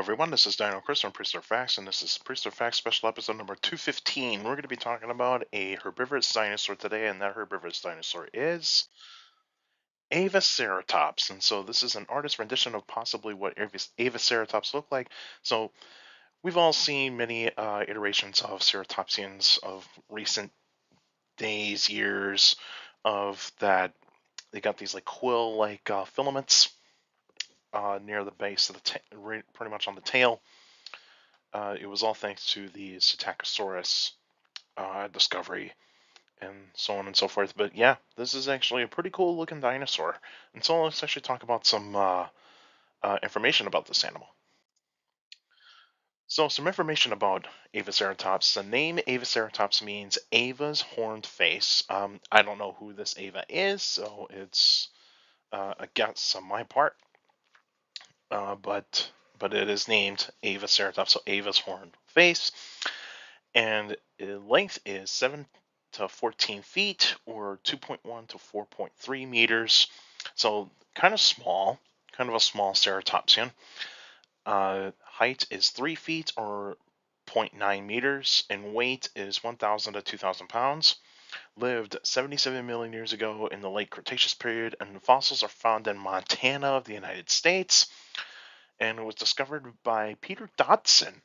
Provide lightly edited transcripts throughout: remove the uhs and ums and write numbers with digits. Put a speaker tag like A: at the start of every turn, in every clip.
A: everyone, this is Dino Chris from Prehistoric Facts, and this is Prehistoric Facts special episode number 215. We're going to be talking about a herbivorous dinosaur today, and that herbivorous dinosaur is Avaceratops. And so this is an artist rendition of possibly what Avaceratops look like. So we've all seen many iterations of ceratopsians of recent days, years, of that. They got these like quill-like filaments near the base of the pretty much on the tail. It was all thanks to the Psittacosaurus discovery and so on and so forth. But yeah, this is actually a pretty cool looking dinosaur. And so let's actually talk about some information about this animal. So some information about Avaceratops. The name Avaceratops means Ava's horned face. I don't know who this Ava is, so it's a guess on my part. But it is named Avaceratops, so Ava's horned face. And length is 7 to 14 feet or 2.1 to 4.3 meters. So kind of small, kind of a small ceratopsian. Height is 3 feet or 0.9 meters, and weight is 1,000 to 2,000 pounds. Lived 77 million years ago in the late Cretaceous period, and the fossils are found in Montana of the United States. And it was discovered by Peter Dodson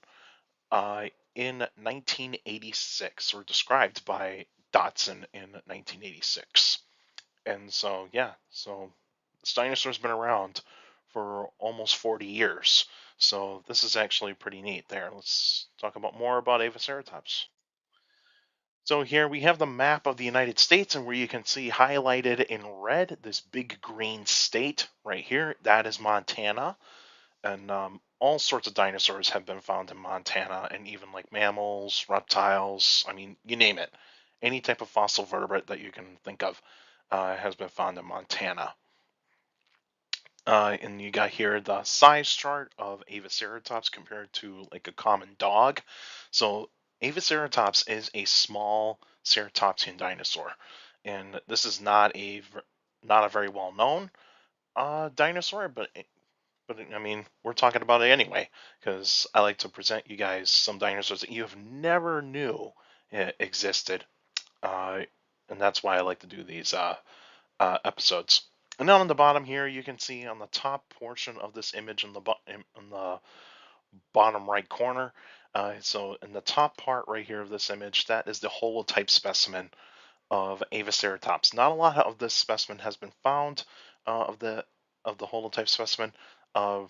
A: in 1986, or described by Dodson in 1986. And so, yeah, so this dinosaur's been around for almost 40 years. So this is actually pretty neat there. Let's talk about more about Avaceratops. So here we have the map of the United States, and where you can see highlighted in red this big green state right here, that is Montana. And all sorts of dinosaurs have been found in Montana, and even like mammals, reptiles. I mean, you name it. Any type of fossil vertebrate that you can think of has been found in Montana. And you got here the size chart of Avaceratops compared to like a common dog. So Avaceratops is a small ceratopsian dinosaur, and this is not a very well known dinosaur, but I mean, we're talking about it anyway, because I like to present you guys some dinosaurs that you have never knew existed, uh, and that's why I like to do these episodes. And then on the bottom here, you can see on the top portion of this image in the bottom right corner. So in the top part right here of this image, that is the holotype specimen of Avaceratops. Not a lot of this specimen has been found of the holotype specimen. A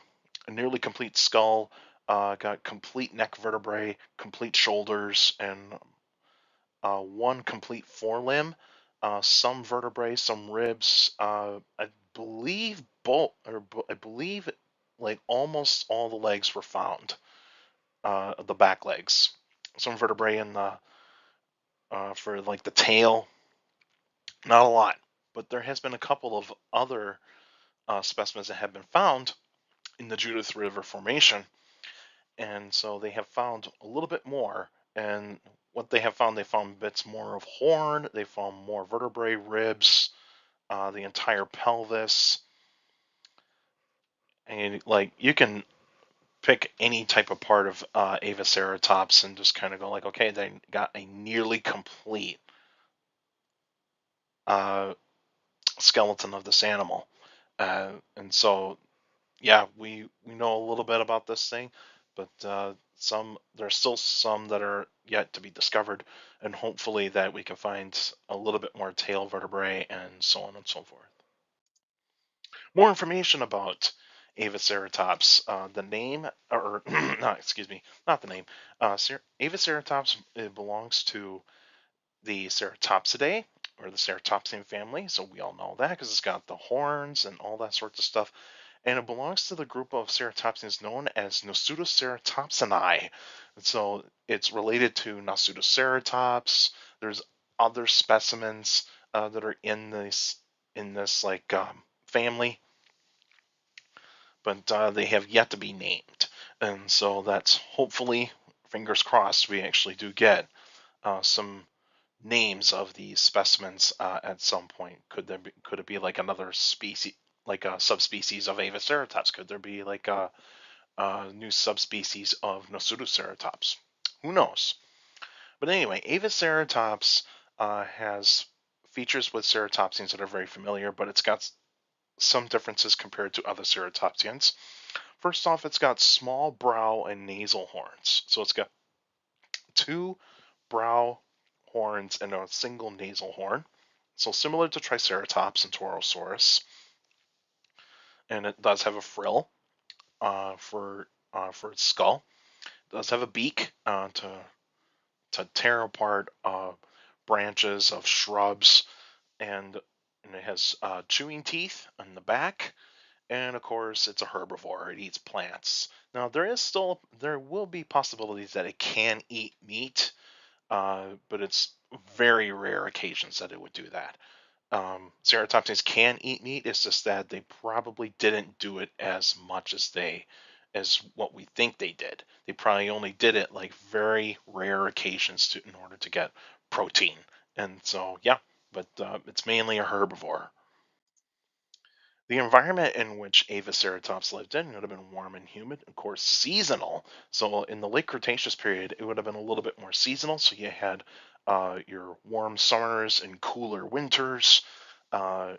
A: nearly complete skull, got complete neck vertebrae, complete shoulders, and one complete forelimb. Some vertebrae, some ribs. I believe I believe like almost all the legs were found. The back legs. Some vertebrae in the for like the tail. Not a lot, but there has been a couple of other specimens that have been found in the Judith River Formation, and so they have found a little bit more. And what they found bits more of horn, they found more vertebrae, ribs, the entire pelvis, and like you can pick any type of part of Avaceratops and just kind of go like, okay, they got a nearly complete uh, skeleton of this animal, and so yeah, we know a little bit about this thing, but there's still some that are yet to be discovered, and hopefully that we can find a little bit more tail vertebrae and so on and so forth. More information about Avaceratops. The name, or no, excuse me, not the name. Avaceratops, it belongs to the Ceratopsidae, or the Ceratopsian family. So we all know that because it's got the horns and all that sorts of stuff. And it belongs to the group of ceratopsians known as Nasutoceratopsinae. And so it's related to Nasutoceratops. There's other specimens that are in this like family, but they have yet to be named. And so that's hopefully, fingers crossed, we actually do get some names of these specimens at some point. Could it be like another species, like a subspecies of Avaceratops? Could there be like new subspecies of Nasutoceratops. Who knows? But anyway, Avaceratops has features with ceratopsians that are very familiar, but it's got some differences compared to other ceratopsians. First off, it's got small brow and nasal horns. So it's got two brow horns and a single nasal horn. So similar to Triceratops and Torosaurus, and it does have a frill for its skull. It does have a beak to tear apart branches of shrubs, and it has chewing teeth on the back. And of course, it's a herbivore. It eats plants. Now, there will be possibilities that it can eat meat, but it's very rare occasions that it would do that. Ceratopsians can eat meat. It's just that they probably didn't do it as much as what we think they did. They probably only did it like very rare occasions in order to get protein. And so, yeah, but it's mainly a herbivore. The environment in which Avaceratops lived in would have been warm and humid, of course, seasonal. So in the late Cretaceous period, it would have been a little bit more seasonal. So you had your warm summers and cooler winters, uh,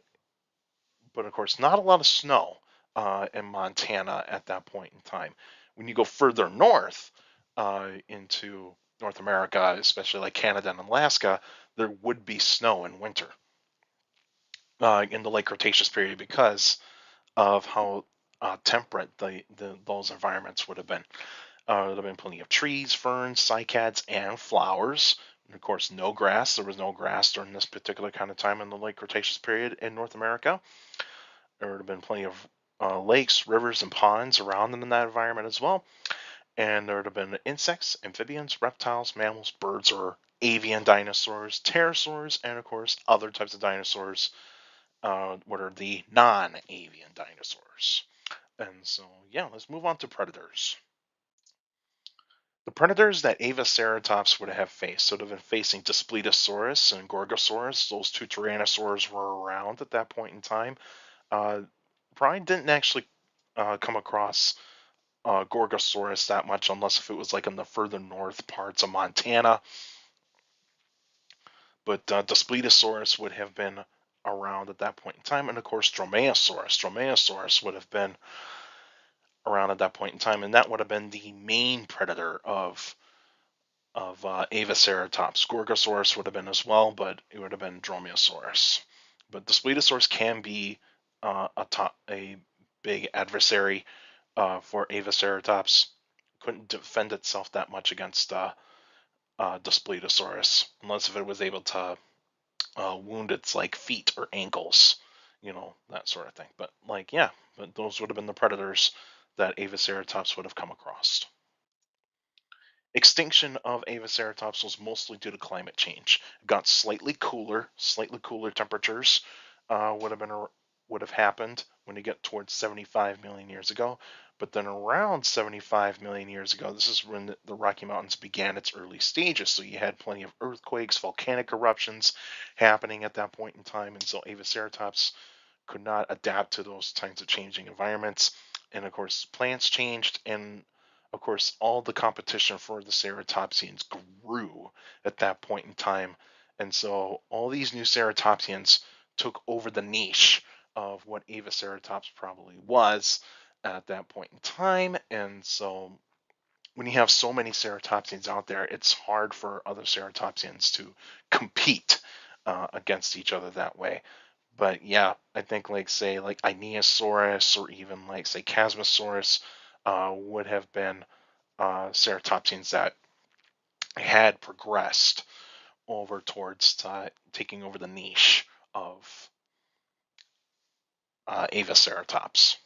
A: but of course, not a lot of snow in Montana at that point in time. When you go further north into North America, especially like Canada and Alaska, there would be snow in winter in the late Cretaceous period because of how temperate those environments would have been. There would have been plenty of trees, ferns, cycads, and flowers. And of course, no grass. There was no grass during this particular kind of time in the late Cretaceous period in North America. There would have been plenty of lakes, rivers, and ponds around them in that environment as well. And there would have been insects, amphibians, reptiles, mammals, birds, or avian dinosaurs, pterosaurs, and of course, other types of dinosaurs. What are the non-avian dinosaurs? And so, yeah, let's move on to predators. The predators that Avaceratops would have faced would have been facing Daspletosaurus and Gorgosaurus. Those two tyrannosaurs were around at that point in time. Uh, Brian didn't actually come across Gorgosaurus that much, unless if it was like in the further north parts of Montana. But Daspletosaurus would have been around at that point in time, and of course Dromaeosaurus. Dromaeosaurus would have been around at that point in time, and that would have been the main predator of Avaceratops. Gorgosaurus would have been as well, but it would have been Dromaeosaurus. But the Spletosaurus can be a big adversary for Avaceratops. Couldn't defend itself that much against Daspletosaurus, unless if it was able to wound its like feet or ankles, that sort of thing. But like, yeah, but those would have been the predators that Avaceratops would have come across. Extinction of Avaceratops was mostly due to climate change. It got slightly cooler temperatures would have happened when you get towards 75 million years ago. But then around 75 million years ago, this is when the Rocky Mountains began its early stages. So you had plenty of earthquakes, volcanic eruptions happening at that point in time, and so Avaceratops could not adapt to those kinds of changing environments. And of course, plants changed, and of course, all the competition for the ceratopsians grew at that point in time. And so all these new ceratopsians took over the niche of what Avaceratops probably was at that point in time. And so when you have so many ceratopsians out there, it's hard for other ceratopsians to compete against each other that way. But yeah, I think like say like Ionosaurus or even like say Chasmosaurus would have been ceratopsians that had progressed over towards taking over the niche of Avaceratops.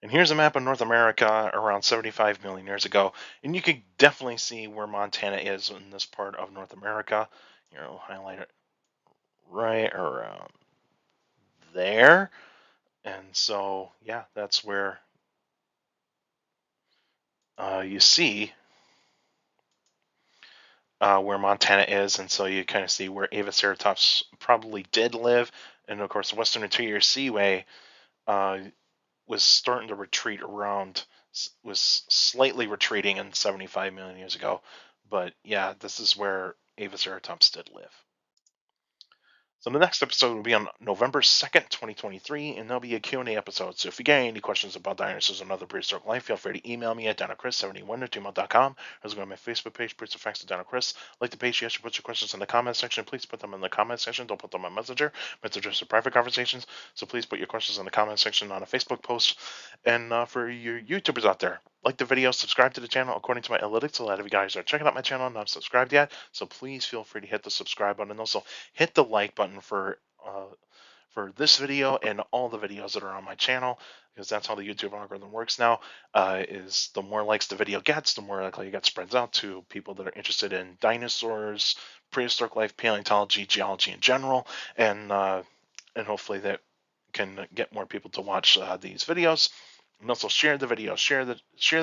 A: And here's a map of North America around 75 million years ago, and you can definitely see where Montana is in this part of North America. Highlight it right around there. And so, yeah, that's where you see where Montana is, and so you kind of see where Avaceratops probably did live. And of course, the Western Interior Seaway, uh, was starting to retreat around, was slightly retreating in 75 million years ago. But yeah, this is where Avaceratops did live. So the next episode will be on November 2nd, 2023, and there'll be a Q&A episode. So if you get any questions about dinosaurs and other prehistoric life, feel free to email me at dinochrist71@gmail.com. Or go on my Facebook page, Prince of Facts of Dino Chris. Like the page, yes, you put your questions in the comment section. Please put them in the comment section. Don't put them on Messenger. Messengers are private conversations. So please put your questions in the comment section on a Facebook post. And for your YouTubers out there, like the video, subscribe to the channel. According to my analytics, a lot of you guys are checking out my channel and not subscribed yet. So please feel free to hit the subscribe button. And also hit the like button for this video and all the videos that are on my channel, because that's how the YouTube algorithm works now. Is the more likes the video gets, the more likely it gets spreads out to people that are interested in dinosaurs, prehistoric life, paleontology, geology in general, and hopefully that can get more people to watch these videos. And also share the videos, share the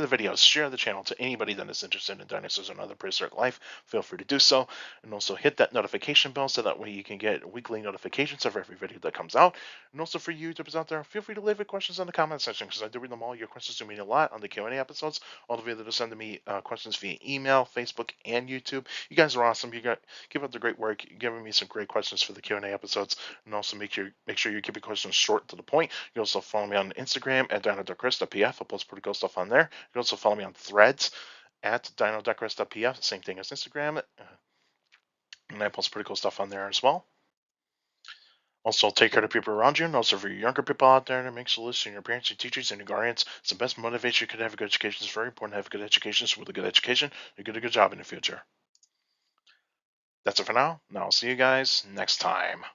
A: videos, share the channel to anybody that is interested in dinosaurs and other prehistoric life. Feel free to do so. And also hit that notification bell so that way you can get weekly notifications of every video that comes out. And also for YouTubers out there, feel free to leave your questions in the comment section, because I do read them all. Your questions do mean a lot on the Q&A episodes. All of you that are sending me questions via email, Facebook, and YouTube. You guys are awesome. Keep up the great work. You're giving me some great questions for the Q&A episodes. And also make sure you keep your questions short to the point. You can also follow me on Instagram at dino.chris.pf. I post pretty cool stuff on there. You can also follow me on Threads at dino.chris.pf. Same thing as Instagram. And I post pretty cool stuff on there as well. Also, take care of the people around you, and also for your younger people out there, and make sure to listen to your parents, your teachers, and your guardians. It's the best motivation you could have. A good education is very important to have a good education. So with a good education, you get a good job in the future. That's it for now. Now I'll see you guys next time.